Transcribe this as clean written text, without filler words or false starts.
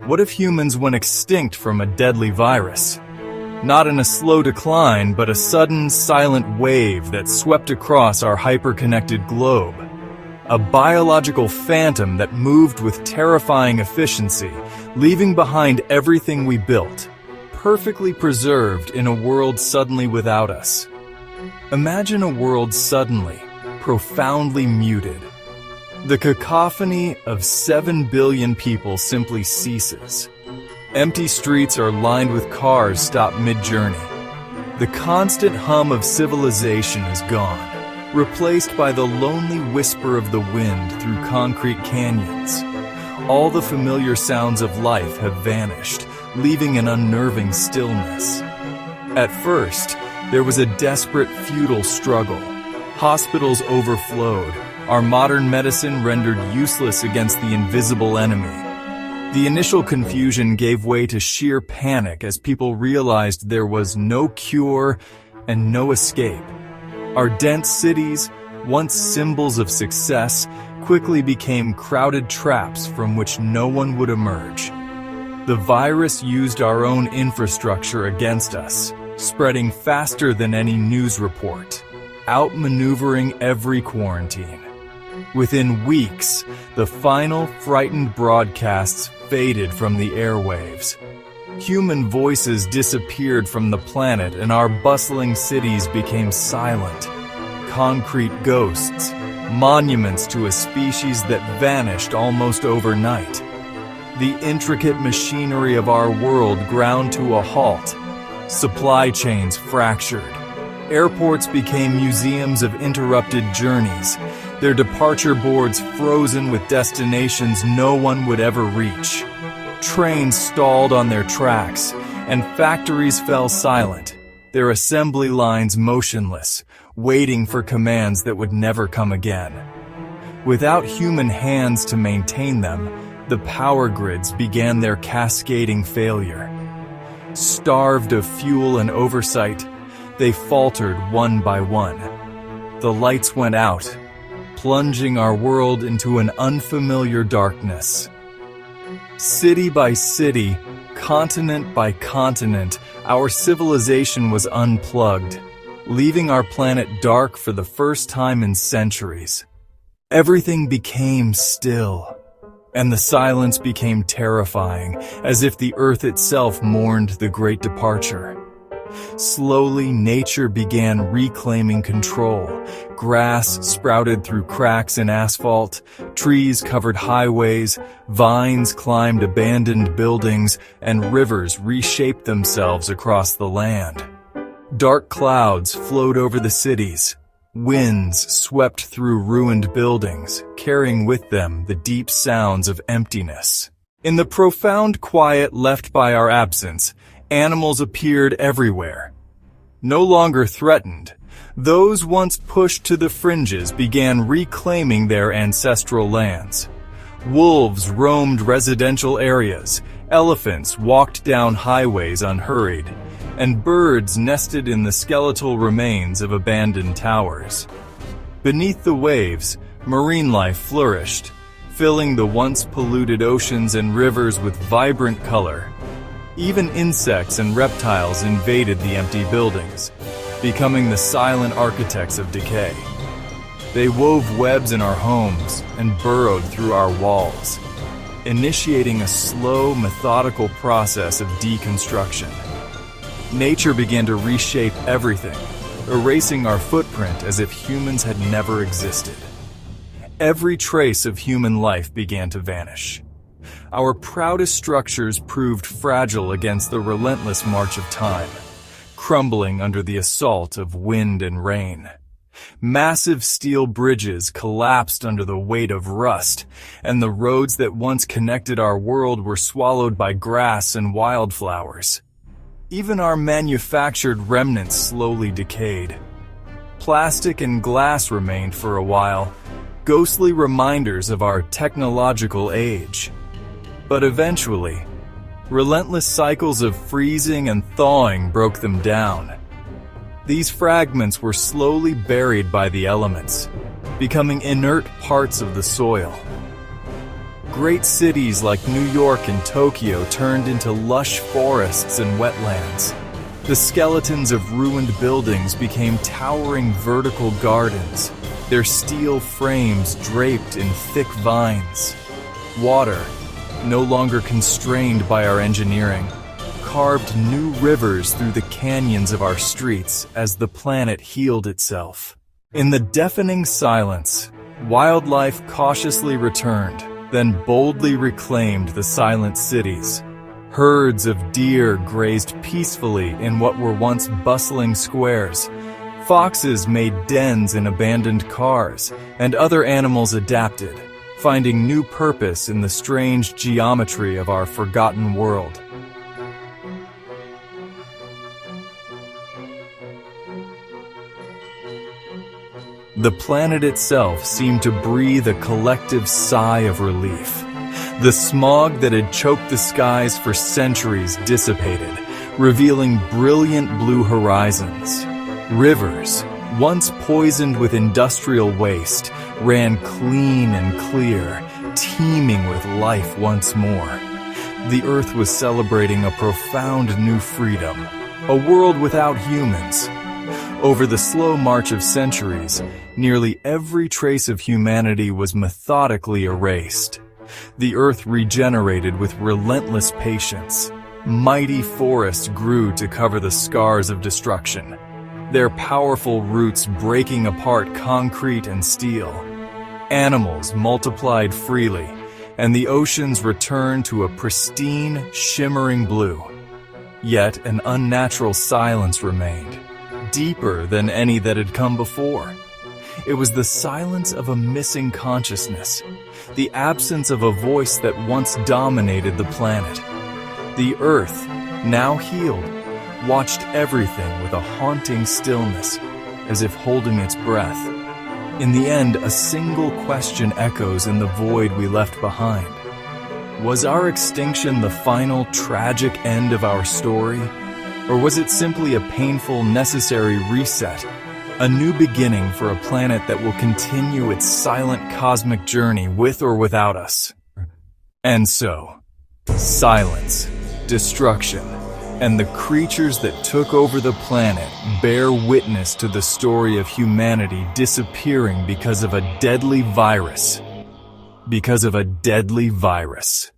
What if humans went extinct from a deadly virus? Not in a slow decline, but a sudden, silent wave that swept across our hyper-connected globe. A biological phantom that moved with terrifying efficiency, leaving behind everything we built, perfectly preserved in a world suddenly without us. Imagine a world suddenly, profoundly muted. The cacophony of 7 billion people simply ceases. Empty streets are lined with cars stopped mid-journey. The constant hum of civilization is gone, replaced by the lonely whisper of the wind through concrete canyons. All the familiar sounds of life have vanished, leaving an unnerving stillness. At first, there was a desperate, futile struggle. Hospitals overflowed, our modern medicine rendered useless against the invisible enemy. The initial confusion gave way to sheer panic as people realized there was no cure and no escape. Our dense cities, once symbols of success, quickly became crowded traps from which no one would emerge. The virus used our own infrastructure against us, spreading faster than any news report, outmaneuvering every quarantine. Within weeks, the final frightened broadcasts faded from the airwaves. Human voices disappeared from the planet and our bustling cities became silent. Concrete ghosts, monuments to a species that vanished almost overnight. The intricate machinery of our world ground to a halt. Supply chains fractured. Airports became museums of interrupted journeys, their departure boards frozen with destinations no one would ever reach. Trains stalled on their tracks, and factories fell silent, their assembly lines motionless, waiting for commands that would never come again. Without human hands to maintain them, the power grids began their cascading failure. Starved of fuel and oversight, they faltered one by one. The lights went out, plunging our world into an unfamiliar darkness. City by city, continent by continent, our civilization was unplugged, leaving our planet dark for the first time in centuries. Everything became still, and the silence became terrifying, as if the earth itself mourned the great departure. Slowly, nature began reclaiming control. Grass sprouted through cracks in asphalt, trees covered highways, vines climbed abandoned buildings, and rivers reshaped themselves across the land. Dark clouds flowed over the cities. Winds swept through ruined buildings, carrying with them the deep sounds of emptiness. In the profound quiet left by our absence, animals appeared everywhere. No longer threatened, those once pushed to the fringes began reclaiming their ancestral lands. Wolves roamed residential areas, elephants walked down highways unhurried, and birds nested in the skeletal remains of abandoned towers. Beneath the waves, marine life flourished, filling the once polluted oceans and rivers with vibrant color. Even insects and reptiles invaded the empty buildings, becoming the silent architects of decay. They wove webs in our homes and burrowed through our walls, initiating a slow, methodical process of deconstruction. Nature began to reshape everything, erasing our footprint as if humans had never existed. Every trace of human life began to vanish. Our proudest structures proved fragile against the relentless march of time, crumbling under the assault of wind and rain. Massive steel bridges collapsed under the weight of rust, and the roads that once connected our world were swallowed by grass and wildflowers. Even our manufactured remnants slowly decayed. Plastic and glass remained for a while, ghostly reminders of our technological age. But eventually, relentless cycles of freezing and thawing broke them down. These fragments were slowly buried by the elements, becoming inert parts of the soil. Great cities like New York and Tokyo turned into lush forests and wetlands. The skeletons of ruined buildings became towering vertical gardens, their steel frames draped in thick vines. Water, no longer constrained by our engineering, carved new rivers through the canyons of our streets as the planet healed itself. In the deafening silence, wildlife cautiously returned, then boldly reclaimed the silent cities. Herds of deer grazed peacefully in what were once bustling squares. Foxes made dens in abandoned cars, and other animals adapted, finding new purpose in the strange geometry of our forgotten world. The planet itself seemed to breathe a collective sigh of relief. The smog that had choked the skies for centuries dissipated, revealing brilliant blue horizons. Rivers, once poisoned with industrial waste, ran clean and clear, teeming with life once more. The Earth was celebrating a profound new freedom, a world without humans. Over the slow march of centuries, nearly every trace of humanity was methodically erased. The Earth regenerated with relentless patience. Mighty forests grew to cover the scars of destruction, their powerful roots breaking apart concrete and steel. Animals multiplied freely, and the oceans returned to a pristine, shimmering blue. Yet an unnatural silence remained, deeper than any that had come before. It was the silence of a missing consciousness, the absence of a voice that once dominated the planet. The Earth, now healed, watched everything with a haunting stillness, as if holding its breath. In the end, a single question echoes in the void we left behind. Was our extinction the final tragic end of our story? Or was it simply a painful, necessary reset? A new beginning for a planet that will continue its silent cosmic journey with or without us. And so, silence, destruction, and the creatures that took over the planet bear witness to the story of humanity disappearing because of a deadly virus. Because of a deadly virus.